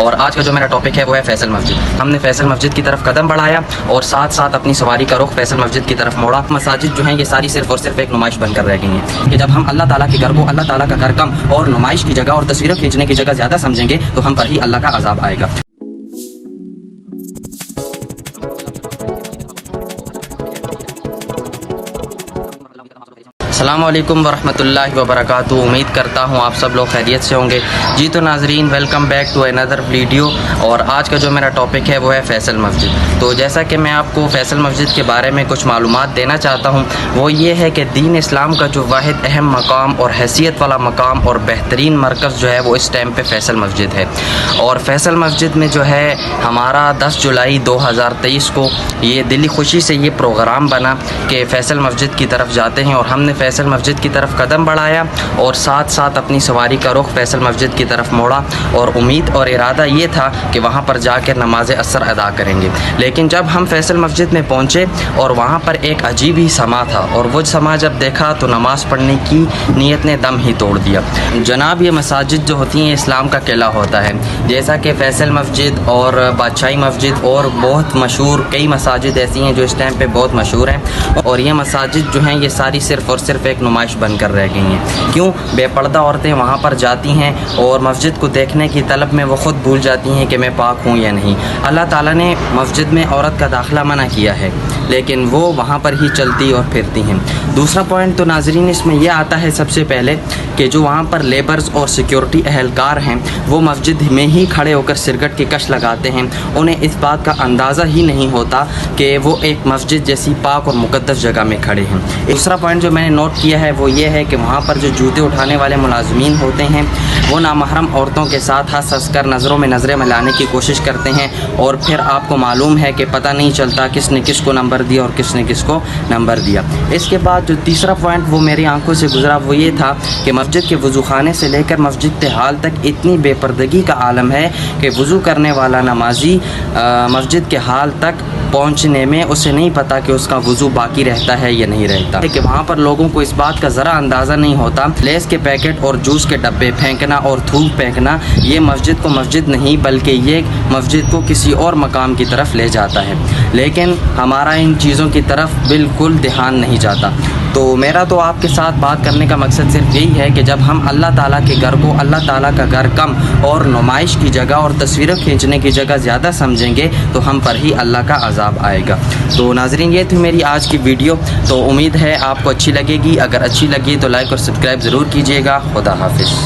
اور آج کا جو میرا ٹاپک ہے وہ ہے فیصل مسجد۔ ہم نے فیصل مسجد کی طرف قدم بڑھایا اور ساتھ ساتھ اپنی سواری کا رخ فیصل مسجد کی طرف موڑا۔ مساجد جو ہیں یہ ساری صرف اور صرف ایک نمائش بن کر رہ گئی ہیں کہ جب ہم اللہ تعالیٰ کے گھر کو اللہ تعالیٰ کا گھر کم اور نمائش کی جگہ اور تصویریں کھینچنے کی جگہ زیادہ سمجھیں گے تو ہم پر ہی اللہ کا عذاب آئے گا۔ السلام علیکم ورحمۃ اللہ وبرکاتہ۔ امید کرتا ہوں آپ سب لوگ خیریت سے ہوں گے۔ جی تو ناظرین، ویلکم بیک ٹو اندر ویڈیو۔ اور آج کا جو میرا ٹاپک ہے وہ ہے فیصل مسجد۔ تو جیسا کہ میں آپ کو فیصل مسجد کے بارے میں کچھ معلومات دینا چاہتا ہوں، وہ یہ ہے کہ دین اسلام کا جو واحد اہم مقام اور حیثیت والا مقام اور بہترین مرکز جو ہے وہ اس ٹائم پہ فیصل مسجد ہے۔ اور فیصل مسجد میں جو ہے ہمارا 10 جولائی 2023 کو یہ دلی خوشی سے یہ پروگرام بنا کہ فیصل مسجد کی طرف جاتے ہیں، اور ہم نے فیصل مسجد کی طرف قدم بڑھایا اور ساتھ ساتھ اپنی سواری کا رخ فیصل مسجد کی طرف موڑا، اور امید اور ارادہ یہ تھا کہ وہاں پر جا کر نماز عصر ادا کریں گے۔ لیکن جب ہم فیصل مسجد میں پہنچے اور وہاں پر ایک عجیب ہی سما تھا، اور وہ سما جب دیکھا تو نماز پڑھنے کی نیت نے دم ہی توڑ دیا۔ جناب، یہ مساجد جو ہوتی ہیں اسلام کا قلعہ ہوتا ہے، جیسا کہ فیصل مسجد اور بادشاہی مسجد اور بہت مشہور کئی مساجد ایسی ہیں جو اس ٹائم پہ بہت مشہور ہیں، اور یہ مساجد جو ہیں یہ ساری صرف اور صرف ایک نمائش بن کر رہ گئی ہیں۔ کیوں؟ بے پردہ عورتیں وہاں پر جاتی ہیں اور مسجد کو دیکھنے کی طلب میں وہ خود بھول جاتی ہیں کہ میں پاک ہوں یا نہیں۔ اللہ تعالیٰ نے مسجد میں عورت کا داخلہ منع کیا ہے، لیکن وہ وہاں پر ہی چلتی اور پھرتی ہیں۔ دوسرا پوائنٹ تو ناظرین اس میں یہ آتا ہے سب سے پہلے کہ جو وہاں پر لیبرز اور سیکیورٹی اہلکار ہیں وہ مسجد میں ہی کھڑے ہو کر سرگٹ کی کش لگاتے ہیں۔ انہیں اس بات کا اندازہ ہی نہیں ہوتا کہ وہ ایک مسجد جیسی پاک اور مقدس جگہ میں کھڑے ہیں۔ دوسرا پوائنٹ جو میں نے نوٹ کیا ہے وہ یہ ہے کہ وہاں پر جو جوتے اٹھانے والے ملازمین ہوتے ہیں وہ نامحرم عورتوں کے ساتھ ہنس ہنس کر نظروں میں نظریں ملانے کی کوشش کرتے ہیں، اور پھر آپ کو معلوم ہے کہ پتہ نہیں چلتا کس نے کس کو نمبر دیا اور کس نے کس کو نمبر دیا۔ اس کے بعد جو تیسرا پوائنٹ وہ میری آنکھوں سے گزرا وہ یہ تھا کہ مسجد کے وضو خانے سے لے کر مسجد کے حال تک اتنی بے پردگی کا عالم ہے کہ وضو کرنے والا نمازی مسجد کے حال تک پہنچنے میں اسے نہیں پتا کہ اس کا وضو باقی رہتا ہے یا نہیں رہتا، کہ وہاں پر لوگوں کو اس بات کا ذرا اندازہ نہیں ہوتا۔ لیس کے پیکٹ اور جوس کے ڈبے پھینکنا اور تھوک پھینکنا یہ مسجد کو مسجد نہیں بلکہ یہ مسجد کو کسی اور مقام کی طرف لے جاتا ہے، لیکن ہمارا ان چیزوں کی طرف بالکل دھیان نہیں جاتا۔ تو میرا تو آپ کے ساتھ بات کرنے کا مقصد صرف یہی ہے کہ جب ہم اللہ تعالیٰ کے گھر کو اللہ تعالیٰ کا گھر کم اور نمائش کی جگہ اور تصویریں کھینچنے کی جگہ زیادہ سمجھیں گے تو ہم پر ہی اللہ کا عذاب آئے گا۔ تو ناظرین، یہ تھی میری آج کی ویڈیو، تو امید ہے آپ کو اچھی لگے گی۔ اگر اچھی لگی تو لائک اور سبسکرائب ضرور کیجیے گا۔ خدا حافظ۔